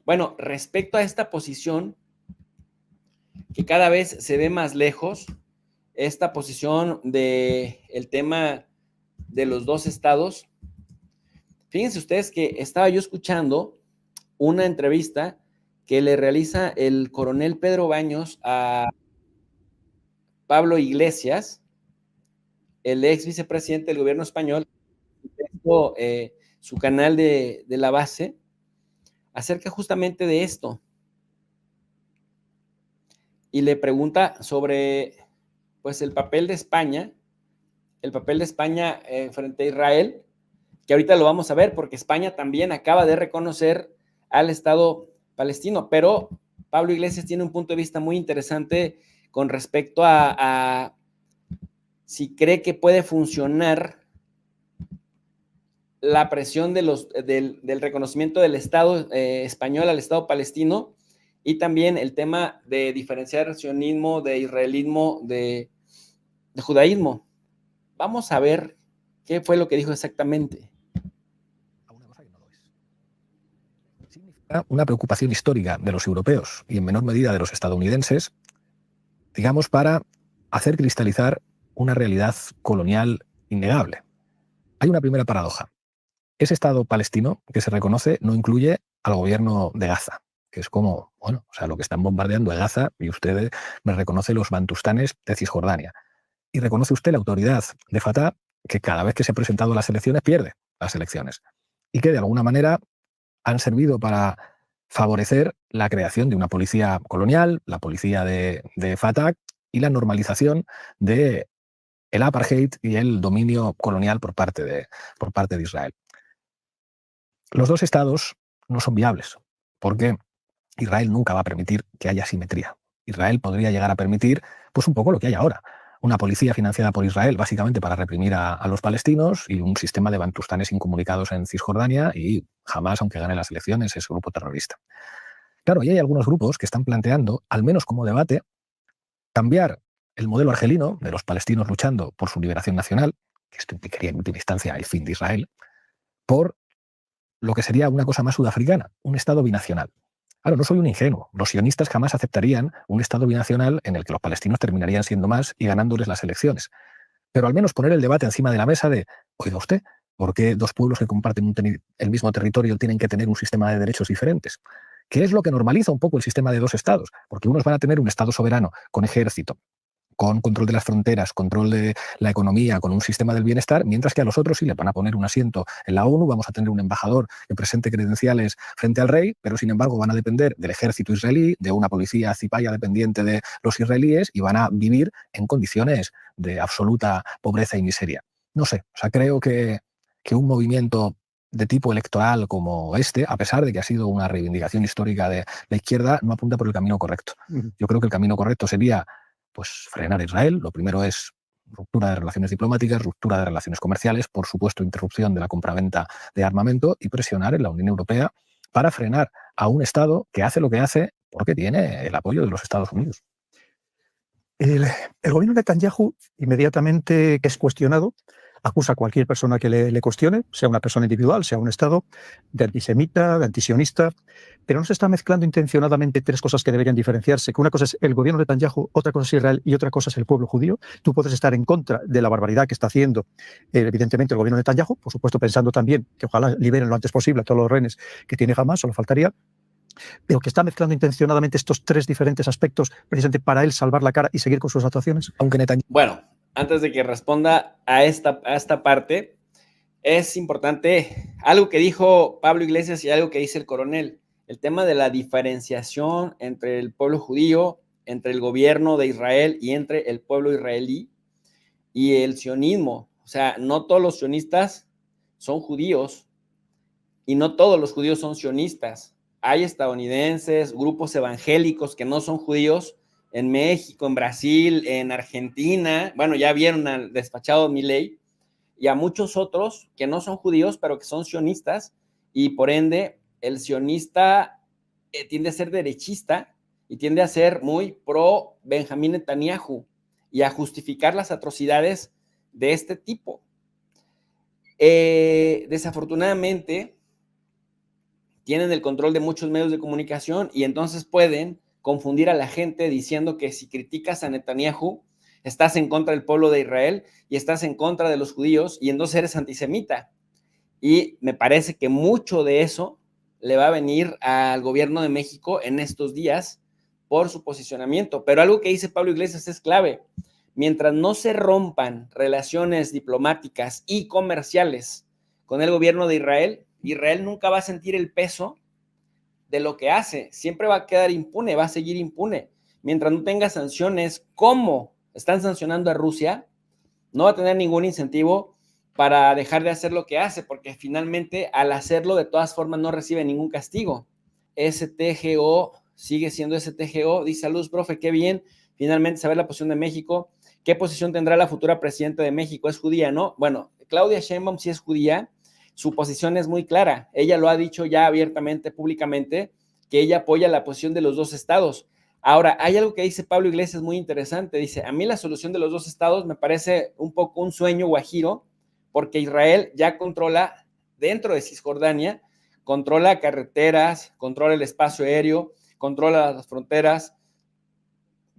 Bueno, respecto a esta posición, que cada vez se ve más lejos, esta posición del tema de los dos estados, fíjense ustedes que estaba yo escuchando una entrevista que le realiza el coronel Pedro Baños a Pablo Iglesias, el ex vicepresidente del gobierno español, su canal de la base, acerca justamente de esto. Y le pregunta sobre pues el papel de España frente a Israel, que ahorita lo vamos a ver porque España también acaba de reconocer al Estado palestino, pero Pablo Iglesias tiene un punto de vista muy interesante con respecto a si cree que puede funcionar la presión del reconocimiento del Estado español al Estado palestino, y también el tema de diferenciar sionismo de israelismo de judaísmo. Vamos a ver qué fue lo que dijo exactamente. Una preocupación histórica de los europeos y en menor medida de los estadounidenses, digamos, para hacer cristalizar una realidad colonial innegable. Hay una primera paradoja. Ese Estado palestino que se reconoce no incluye al gobierno de Gaza, que es como, bueno, o sea, lo que están bombardeando es Gaza y usted me reconoce los bantustanes de Cisjordania. Y reconoce usted la autoridad de Fatah, que cada vez que se ha presentado a las elecciones pierde las elecciones. Y que de alguna manera han servido para favorecer la creación de una policía colonial, la policía de Fatah, y la normalización de el apartheid y el dominio colonial por parte de Israel. Los dos estados no son viables, porque Israel nunca va a permitir que haya simetría. Israel podría llegar a permitir, pues un poco lo que hay ahora, una policía financiada por Israel básicamente para reprimir a los palestinos y un sistema de bantustanes incomunicados en Cisjordania y jamás, aunque gane las elecciones, es un grupo terrorista. Claro, y hay algunos grupos que están planteando, al menos como debate, cambiar el modelo argelino de los palestinos luchando por su liberación nacional, que esto implicaría en última instancia el fin de Israel, por lo que sería una cosa más sudafricana, un Estado binacional. Claro, no soy un ingenuo. Los sionistas jamás aceptarían un Estado binacional en el que los palestinos terminarían siendo más y ganándoles las elecciones. Pero al menos poner el debate encima de la mesa de, oiga usted, ¿por qué dos pueblos que comparten el mismo territorio tienen que tener un sistema de derechos diferentes? ¿Qué es lo que normaliza un poco el sistema de dos estados? Porque unos van a tener un Estado soberano con ejército, con control de las fronteras, control de la economía, con un sistema del bienestar, mientras que a los otros sí le van a poner un asiento en la ONU, vamos a tener un embajador que presente credenciales frente al rey, pero sin embargo van a depender del ejército israelí, de una policía cipaya dependiente de los israelíes y van a vivir en condiciones de absoluta pobreza y miseria. No sé, o sea, creo que un movimiento de tipo electoral como este, a pesar de que ha sido una reivindicación histórica de la izquierda, no apunta por el camino correcto. Yo creo que el camino correcto sería pues frenar a Israel. Lo primero es ruptura de relaciones diplomáticas, ruptura de relaciones comerciales, por supuesto interrupción de la compraventa de armamento y presionar en la Unión Europea para frenar a un Estado que hace lo que hace porque tiene el apoyo de los Estados Unidos. El gobierno de Netanyahu, inmediatamente que es cuestionado, acusa a cualquier persona que le cuestione, sea una persona individual, sea un Estado, de antisemita, de antisionista, pero no se está mezclando intencionadamente tres cosas que deberían diferenciarse, que una cosa es el gobierno de Netanyahu, otra cosa es Israel y otra cosa es el pueblo judío. Tú puedes estar en contra de la barbaridad que está haciendo, evidentemente, el gobierno de Netanyahu, por supuesto pensando también que ojalá liberen lo antes posible a todos los rehenes que tiene Hamas, solo faltaría, pero que está mezclando intencionadamente estos tres diferentes aspectos precisamente para él salvar la cara y seguir con sus actuaciones. Aunque Netanyahu... Bueno, antes de que responda a esta parte, es importante algo que dijo Pablo Iglesias y algo que dice el coronel, el tema de la diferenciación entre el pueblo judío, entre el gobierno de Israel y entre el pueblo israelí y el sionismo. O sea, no todos los sionistas son judíos y no todos los judíos son sionistas. Hay estadounidenses, grupos evangélicos que no son judíos en México, en Brasil, en Argentina. Bueno, ya vieron al despachado Milei, y a muchos otros que no son judíos, pero que son sionistas, y por ende el sionista tiende a ser derechista y tiende a ser muy pro Benjamín Netanyahu y a justificar las atrocidades de este tipo. Desafortunadamente, tienen el control de muchos medios de comunicación y entonces pueden confundir a la gente diciendo que si criticas a Netanyahu, estás en contra del pueblo de Israel y estás en contra de los judíos y entonces eres antisemita. Y me parece que mucho de eso le va a venir al gobierno de México en estos días por su posicionamiento. Pero algo que dice Pablo Iglesias es clave. Mientras no se rompan relaciones diplomáticas y comerciales con el gobierno de Israel, Israel nunca va a sentir el peso de lo que hace. Siempre va a quedar impune, va a seguir impune. Mientras no tenga sanciones como están sancionando a Rusia, no va a tener ningún incentivo para dejar de hacer lo que hace, porque finalmente al hacerlo de todas formas no recibe ningún castigo. STGO sigue siendo STGO, dice Luz, profe, qué bien, finalmente saber la posición de México. ¿Qué posición tendrá la futura presidenta de México? ¿Es judía, no? Bueno, Claudia Sheinbaum sí es judía, su posición es muy clara, ella lo ha dicho ya abiertamente, públicamente, que ella apoya la posición de los dos estados. Ahora, hay algo que dice Pablo Iglesias muy interesante, dice, a mí la solución de los dos estados me parece un poco un sueño guajiro, porque Israel ya controla dentro de Cisjordania, controla carreteras, controla el espacio aéreo, controla las fronteras,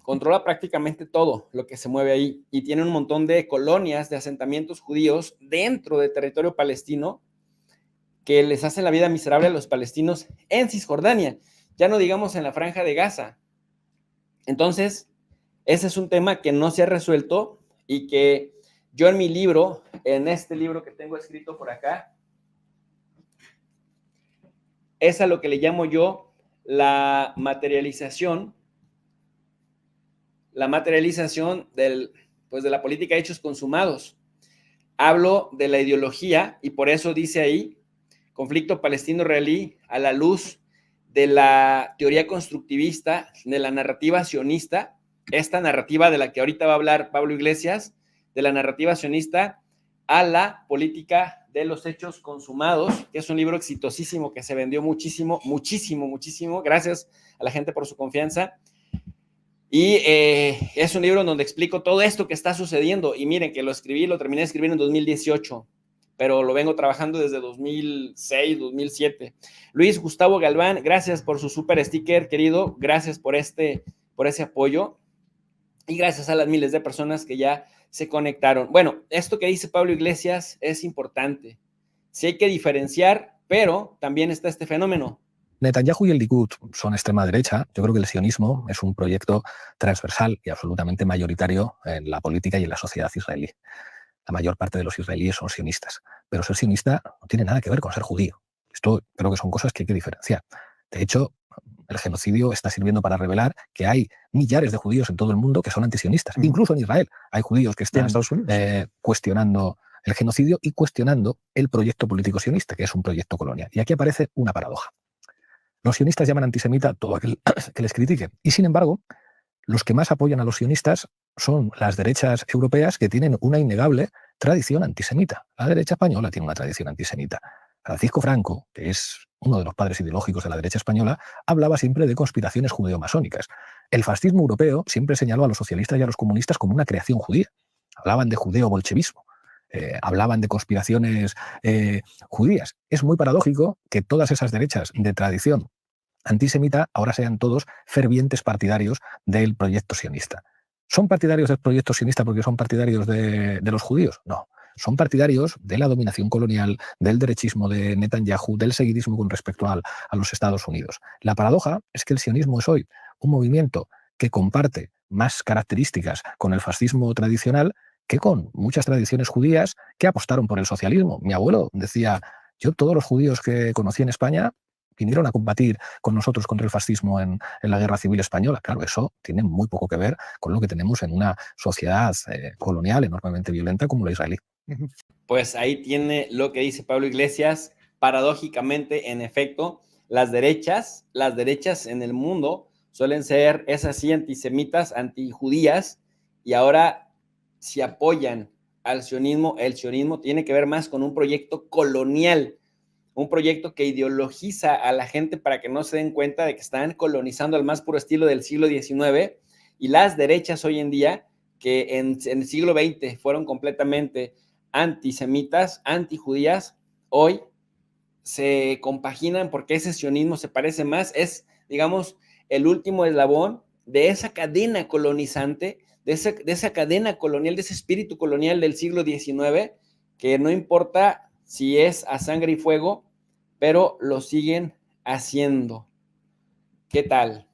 controla prácticamente todo lo que se mueve ahí y tiene un montón de colonias, de asentamientos judíos dentro del territorio palestino que les hace la vida miserable a los palestinos en Cisjordania, ya no digamos en la franja de Gaza. Entonces, ese es un tema que no se ha resuelto y que yo en mi libro, en este libro que tengo escrito por acá, es a lo que le llamo yo la materialización pues de la política de hechos consumados. Hablo de la ideología y por eso dice ahí, conflicto palestino-israelí a la luz de la teoría constructivista, de la narrativa sionista, esta narrativa de la que ahorita va a hablar Pablo Iglesias, de la narrativa sionista a la política de los hechos consumados, que es un libro exitosísimo que se vendió muchísimo, muchísimo, muchísimo, gracias a la gente por su confianza. Y es un libro donde explico todo esto que está sucediendo. Y miren que lo terminé de escribir en 2018, pero lo vengo trabajando desde 2006, 2007. Luis Gustavo Galván, gracias por su super sticker, querido. Gracias por ese apoyo. Y gracias a las miles de personas que ya se conectaron. Bueno, esto que dice Pablo Iglesias es importante. Sí hay que diferenciar, pero también está este fenómeno. Netanyahu y el Likud son extrema derecha. Yo creo que el sionismo es un proyecto transversal y absolutamente mayoritario en la política y en la sociedad israelí. La mayor parte de los israelíes son sionistas, pero ser sionista no tiene nada que ver con ser judío. Esto creo que son cosas que hay que diferenciar. De hecho, el genocidio está sirviendo para revelar que hay millares de judíos en todo el mundo que son antisionistas. Incluso en Israel hay judíos que están cuestionando el genocidio y cuestionando el proyecto político sionista, que es un proyecto colonial. Y aquí aparece una paradoja. Los sionistas llaman antisemita a todo aquel que les critique. Y sin embargo, los que más apoyan a los sionistas son las derechas europeas, que tienen una innegable tradición antisemita. La derecha española tiene una tradición antisemita. Francisco Franco, que es uno de los padres ideológicos de la derecha española, hablaba siempre de conspiraciones judeo-masónicas. El fascismo europeo siempre señaló a los socialistas y a los comunistas como una creación judía. Hablaban de judeo-bolchevismo. Hablaban de conspiraciones judías. Es muy paradójico que todas esas derechas de tradición antisemita ahora sean todos fervientes partidarios del proyecto sionista. ¿Son partidarios del proyecto sionista porque son partidarios de los judíos? No. Son partidarios de la dominación colonial, del derechismo de Netanyahu, del seguidismo con respecto a los Estados Unidos. La paradoja es que el sionismo es hoy un movimiento que comparte más características con el fascismo tradicional que con muchas tradiciones judías que apostaron por el socialismo. Mi abuelo decía, yo todos los judíos que conocí en España vinieron a combatir con nosotros contra el fascismo en la Guerra Civil Española. Claro, eso tiene muy poco que ver con lo que tenemos en una sociedad colonial enormemente violenta como la israelí. Pues ahí tiene lo que dice Pablo Iglesias. Paradójicamente, en efecto, las derechas en el mundo suelen ser esas sí antisemitas, antijudías, y ahora si apoyan al sionismo, el sionismo tiene que ver más con un proyecto colonial, un proyecto que ideologiza a la gente para que no se den cuenta de que están colonizando al más puro estilo del siglo XIX, y las derechas hoy en día, que en el siglo XX fueron completamente antisemitas, antijudías, hoy se compaginan porque ese sionismo se parece más, es, digamos, el último eslabón de esa cadena colonizante, de esa cadena colonial, de ese espíritu colonial del siglo XIX, que no importa si es a sangre y fuego, pero lo siguen haciendo. ¿Qué tal?